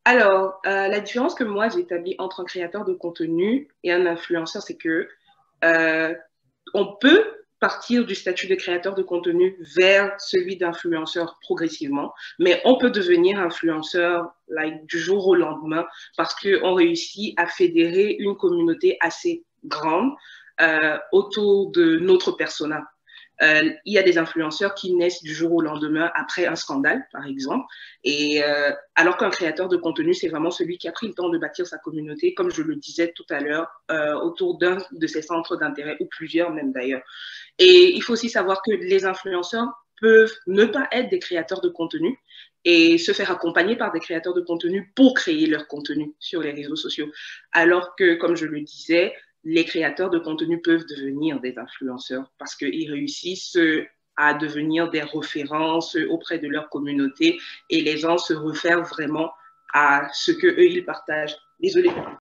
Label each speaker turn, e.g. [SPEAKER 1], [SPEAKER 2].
[SPEAKER 1] Alors, la différence que moi j'ai établie entre un créateur de contenu et un influenceur, c'est que euh, on peut partir du statut de créateur de contenu vers celui d'influenceur progressivement, mais on peut devenir influenceur like, du jour au lendemain parce qu'on réussit à fédérer une communauté assez grande autour de notre persona. Il y a des influenceurs qui naissent du jour au lendemain après un scandale, par exemple. Et alors qu'un créateur de contenu, c'est vraiment celui qui a pris le temps de bâtir sa communauté, comme je le disais tout à l'heure, autour d'un de ses centres d'intérêt, ou plusieurs même d'ailleurs. Et il faut aussi savoir que les influenceurs peuvent ne pas être des créateurs de contenu et se faire accompagner par des créateurs de contenu pour créer leur contenu sur les réseaux sociaux. Alors que, comme je le disais, les créateurs de contenu peuvent devenir des influenceurs parce qu'ils réussissent à devenir des références auprès de leur communauté et les gens se réfèrent vraiment à ce que eux ils partagent. Désolée.